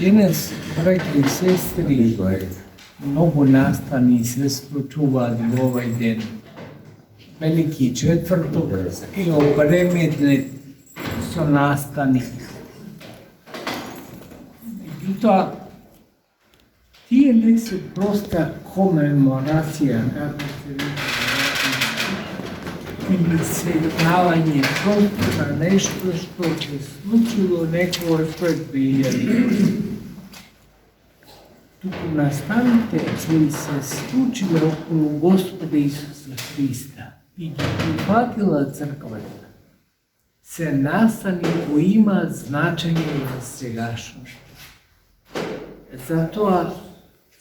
Danas, braći i sestri, mnogo nastani se случували ovaj ден. Veliki četvrtok i opremedne su nastani. I to tijeli su prosta komemoracija, kako se ili svetavanje prosto na nešto što se slučilo nekoj pred 2000 godina. Туку настаните кои се случиле околу Господа Исуса Христа и ги прифатила црквата, се настани кои имаат значење за сегашност. Затоа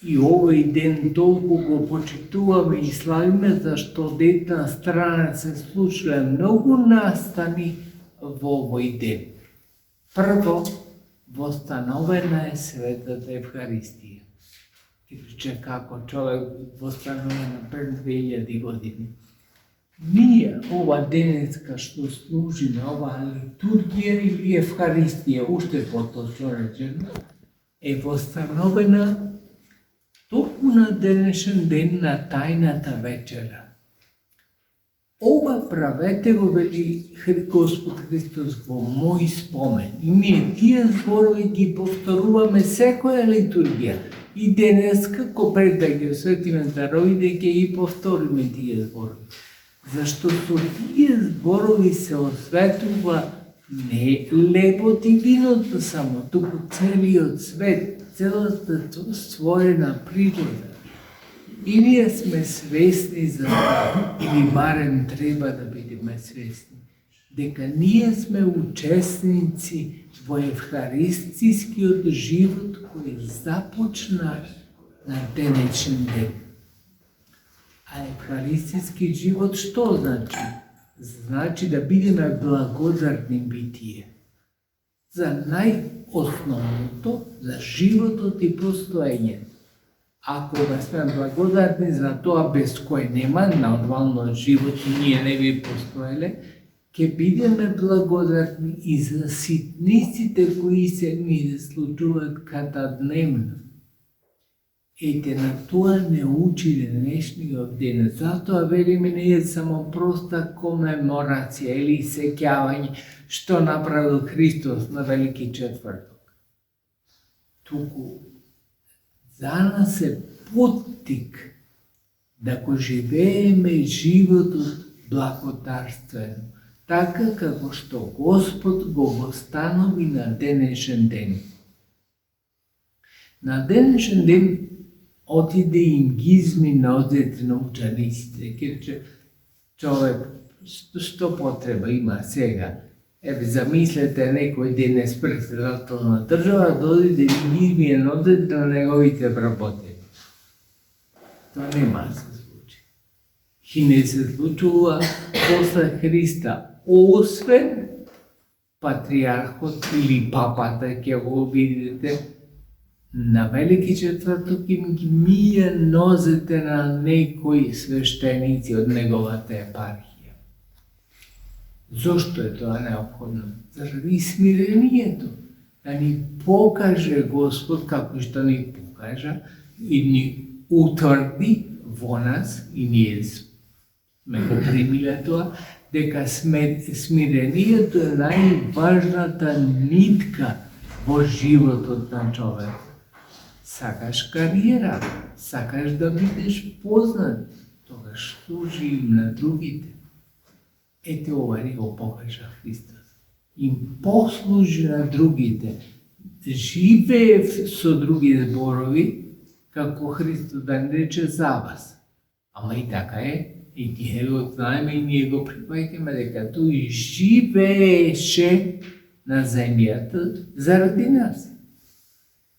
и овој ден толку го почитуваме и славиме, зашто детна страна се случиле многу настани во овој ден. Прво, востановена е Светата Евхаристија. Че како човек востановена пред 2000 години. Ние, ова денеска што служиме, ова литургија или Евхаристија, уште поточно речено, е востановена токму на денешен ден на тајната вечера. Ова правете го, вели Господ Христос, во мој спомен. И ние тие зборови ги повторуваме секоја литургија. И денеска, кога да ги осветиме даровите, ќе ги повториме тие зборови. Зашто со тие зборови се осветува не лепот и виното само, туку целиот свет, целата створена природа. И ние сме свесни за това, или барем треба да бидеме свесни, дека ние сме учесници во евхаристискиот живот кој започна на денешен ден. А евхаристиски живот што значи? Значи да бидеме благодарни битие за најосновното, за животот и постоењето. Ако да сме благодарни за тоа без кој нема нормално живот и ние не би постоеле, ќе бидеме благодарни и за ситниците кои се ни случуваат катадневно. Ете на тоа не учи денешниот ден, затоа велиме не е само проста комеморација или сеќавање што направил Христос на Велики четврток. Туку за нас е поттик да го живееме животот благодарствено, така како што Господ го восстанови на денешен ден. На денешен ден отиде им ги измина одете на учениците, кече човек што потреба има сега. Еве, замислете некој денес председател на држава, додиде и ги измина одете на неговите вработени. Тоа нема да се случи. И не се случува после Христа, освен патриархот или папата, ќе го видите, на Велики четврток им ги мие нозете на некои свештеници од неговата епархија. Зошто е тоа неопходно? Заради смирението, да ни покаже Господ, како што ни покажа и ни утврди во нас, и ние сме го примиле тоа, дека смирението е најважната нитка во животот на човек. Сакаш кариера, сакаш да бидеш познат, тогаш служи им на другите. Ете ова ни го покажа Христос. Им послужи на другите. Живее со други зборови, како Христос да не рече за вас. Ама и така е, и ние го знаеме и ние го припаќаме дека тој живееше на земјата заради нас.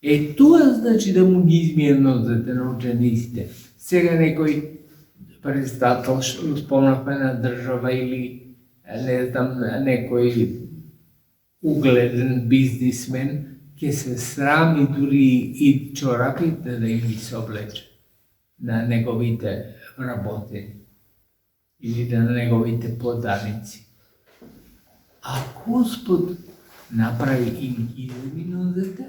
Е, тоа значи да му ги измие нозете на учениците. Сега некој председател, што спомнавме на држава или, не знам, некој угледен бизнисмен, ќе се срами дури и чорапите да им ги се облече на неговите вработени или на неговите поданици. А Господ направи им изминузата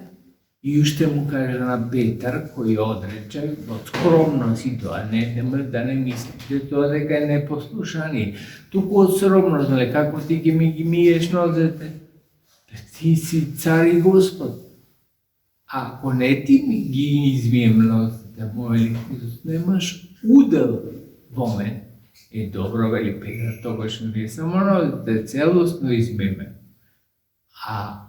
и уште му каже на Петар, кој одрече од скромност и тоа, да не мислите тоа дека е непослушание, туку од скромност, како ти ги миеш нозете, ти си цар и Господ. Ако не ти ми ги измием нозете, мој Христос, немаш удел во мен. И добро, вели Петар, тогаш не само нозете, целосно измиеме. А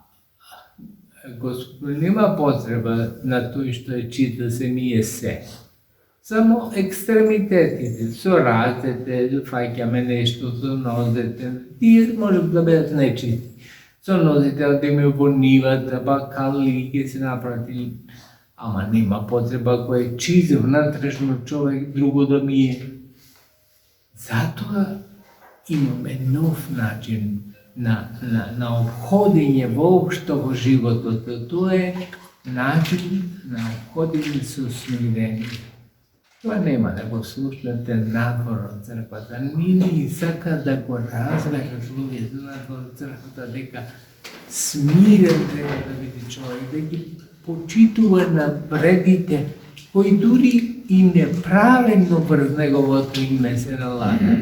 Господ нема потреба на тој што е чита се мие се. Само екстремитетите, со рацете, фаќаме нешто со нозете, тие можат да бидат нечисти. Со нозете одиме во нивата, па кали ќе се напрати. Ама нема потреба кој е чист внатрешно човек, друго да мие. Затоа имаме нов начин на обходење воопшто во животот. Тоа е начин на обходење со смирение. Тоа нема да го слушнете надвор од црквата. Ни сака да го разберат луѓето надвор од црквата дека смирен треба да биде човек, да ги почитува на вредите кои дури и неправедно врз неговото име се налагат.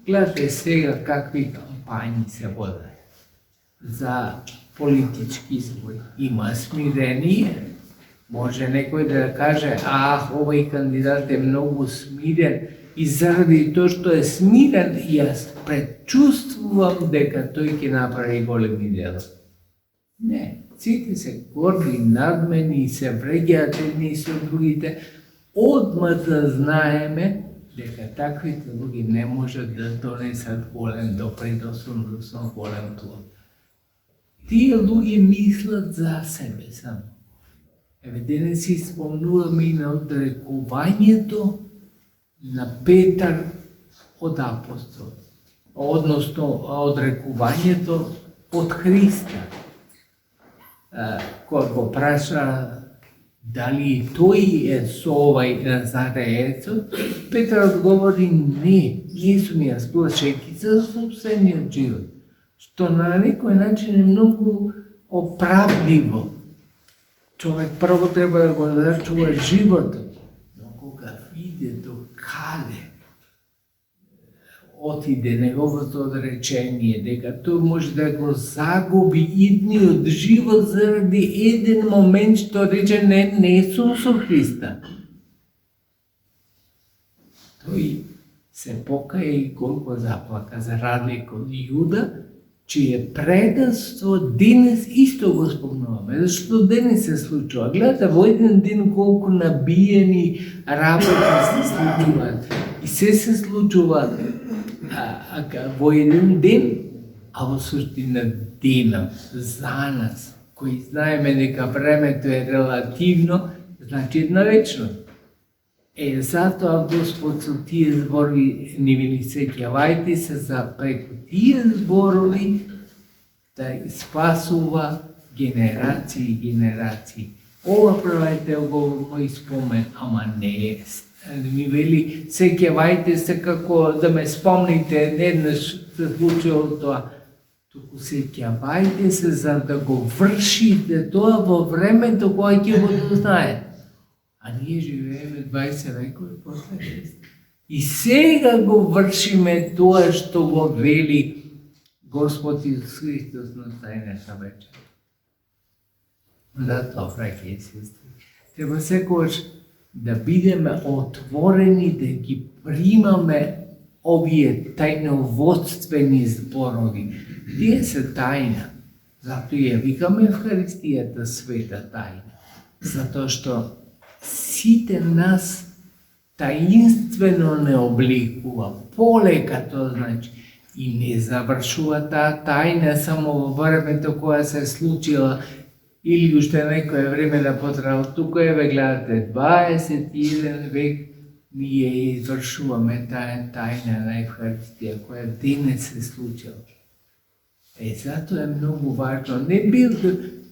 Гледате сега какви кампањи се водат за политички избори. Има смирение. Може некој да каже, овој кандидат е многу смирен и заради тоа што е смирен, јас предчувствувам дека тој ќе направи големи дела. Не, сите се горди, надмени и се вреѓаат едни со другите. Одмah да знаеме дека таквите луѓе не можат да донесат голем допринос, односно голем плод. Тие луѓе мислат за себе само. Еве денес си спомнуваме и на одрекувањето на Петар од апостол, односно одрекувањето од Христа. Кога го праша дали тој е со овај Назареецот, Петар одговори не сум јас, плашејќи се за собствениот живот, што на некој начин е многу оправдливо. Човек прво треба да го зачува животот, но кога види до каде отиде неговото одречение, дека тој може да го загуби идниот живот заради еден момент што рече не сум со Христа. Тој се покаја и колку заплака, за разлика од Јуда, чие предавство денес исто го спомнуваме, зашто денес се случува. Гледате, во еден ден колку набиени работи се случуваат. И се случуваат во еден ден, а во суштина денот за нас, кои знаеме дека времето е релативно, значи една вечност. Затоа Господ со тие зборови ни вели сеќавајте се за преку тие зборови да спасува генерации и генерации. Ова правајте го мој спомен, ама не е. Ми вели сеќавајте се како да ме спомните еднаш се случило тоа. Туку сеќавајте се за да го вршите тоа во времето кога ќе го дознаете. А ние живееме 20 векови после Христа. И сега го вршиме тоа што го вели Господ Исус Христос на тајната вечер. Затоа, браќи и сестри, треба секогаш да бидеме отворени, да ги примаме овие тајноводствени зборови. Тие се тајна. Затоа ја викаме Евхаристијата света тајна. Затоа што сите нас таинствено не обликува. Полека тоа значи. И не завршува таа тајна само во времето кога се случила или уште некое време да потребало. Тука еве гледате, 21 век ние извршуваме таа тајна на Евхаристија која денес се случила. Затоа е многу важно. Не бил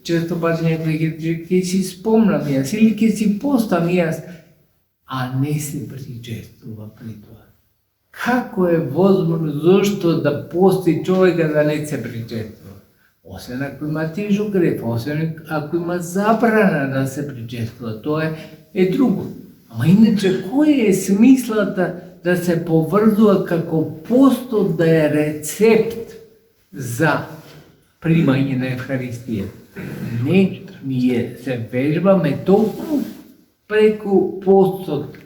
често пати некој ќе си спомнам јас или ќе си постам јас, а не се причестува при тоа. Како е возможно, зошто да пости човека да не се причестува? Освен ако има тежък грех, освен ако има забрана да се причествува, то е друго. Ама иначе, кој е смислата да се поврзува како постот да е рецепт за примање на Евхаристијата? Не, ние се вежбаме толку преку постот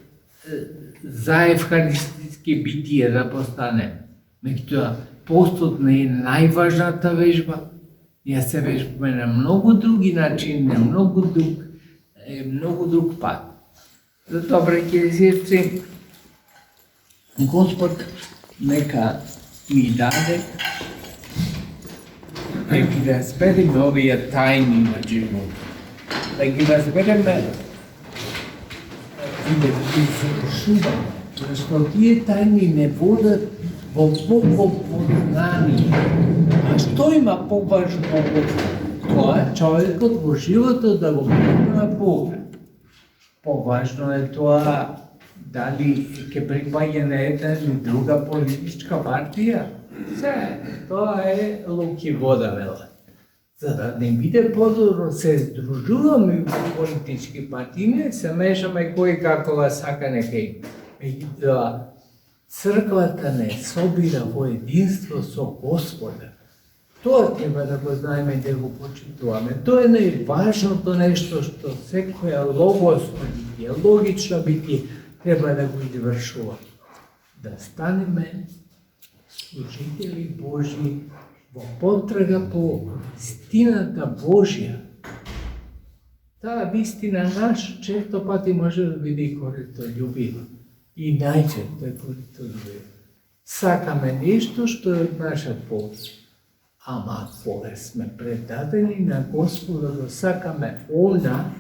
за евхаристиски битие да постанем. Меѓутоа, постот не е најважната вежба. Ние се вежбаме на многу други начини, на многу друг пат. Затоа, браќи и сестри, Господ нека ми даде да ги разбереме овие тајни на живот. Да ги разбереме и да ги завршуваме. Зашто тие тајни не водат во познание. А што има поважно од тоа? Човекот во животот да го припозна Бога. Поважно е тоа дали ќе припаѓа на една или друга политичка партија. Тоа е луки вода, вела. За да не биде подобро се здружуваме во политички партии, не се мешаме кој какова сака нека има. Меѓутоа, црквата не собира во единство со Господа. Тоа треба да го знаеме и да го почитуваме. Тоа е најважното нешто што секоја логосно битие, логично битие треба да го извршува. Да станеме служители Божји во потрага по вистината Божја. Таа вистина наш често пати може да биде коритолюбива. И најчесто е коритолюбива. Сакаме нешто што е од наша полза. Ама кога сме предадени на Господа да сакаме она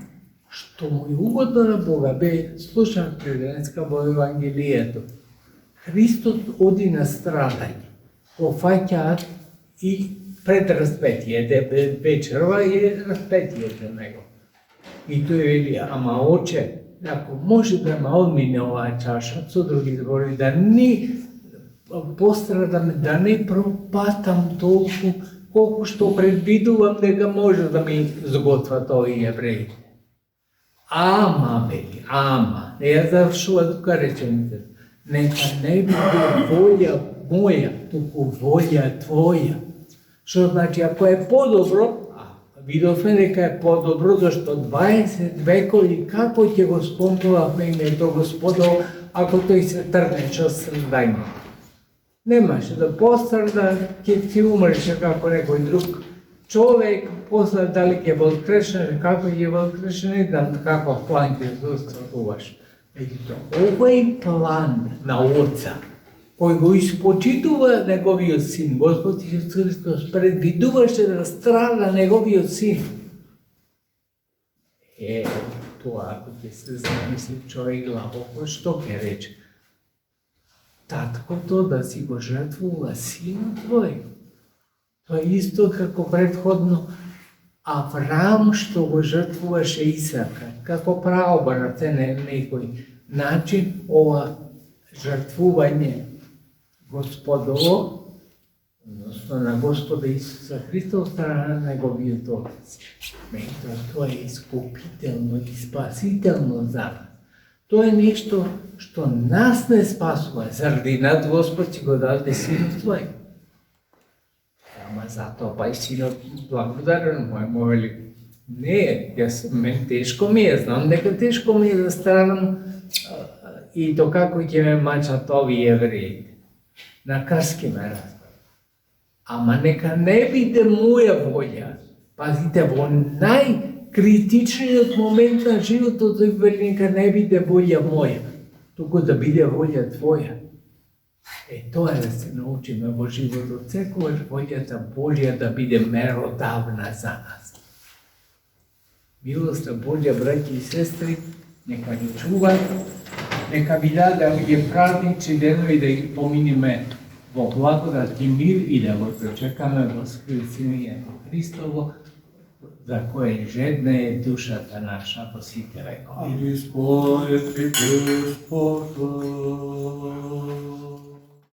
што му е угодно на Бога, слушам денеска во Евангелието. Христос оди на страдање, го фаќаат и пред распетие, вечерва и распетие за него. И тој вели, ама оче, ако може да ме одмине оваа чаша, со други зборови, да не пострадаме, да не пропатам толку, колку што предвидувам дека може да ми сготват овие евреи. Ама, бели, ама, не ја завршува тука речените, нека не биде волја моја, туку волја твоја. Што значи, ако е подобро, видовме дека е подобро, зашто 20 векови како ќе го спомнуваме името Господово, ако тој се тргнеше од страдањето. Немаше да пострада, ќе си умреше како некој друг човек, после дали ќе воскресне, како ќе воскресне, не знам каков план ќе застрадуваш. Овој план на Отца, кој го испочитува неговиот син, Господ Исус Христос предвидуваше да страда неговиот син. Тоа, ако ќе се замисли човек длабоко, што ќе рече? Таткото да си го жртвува синот твој. Тоа е исто како предходно Авраам што го жртвуваше Исака, како праобрат на некој начин ова жртвување Господово, односно на Господа Исуса Христа од страна на неговиот Отец. Меѓутоа тоа е искупително и спасително за нас. Тоа е нешто што нас не спасува, заради над Господ си го даде синот свој. Ама затоа па и синот благодарен му вели, не, мен тешко ми е, знам дека тешко ми е да страдам и то како ќе ме мачат овие евреи. На крски ме разбрат. Ама нека не биде моја волја. Пазите, во најкритичниот момент на животот тој вели нека не биде волја моја, туку да биде волја твоја. Тоа е да се научиме во животот, секогаш волјата Божја да биде меродавна за нас. Милоста Божја, браќи и сестри, нека ни чува, нека ви даде овие празнични денови да ги поминиме во благодат и мир и да го дочекаме воскресението Христово, за кое жедна е душата наша во сите векови.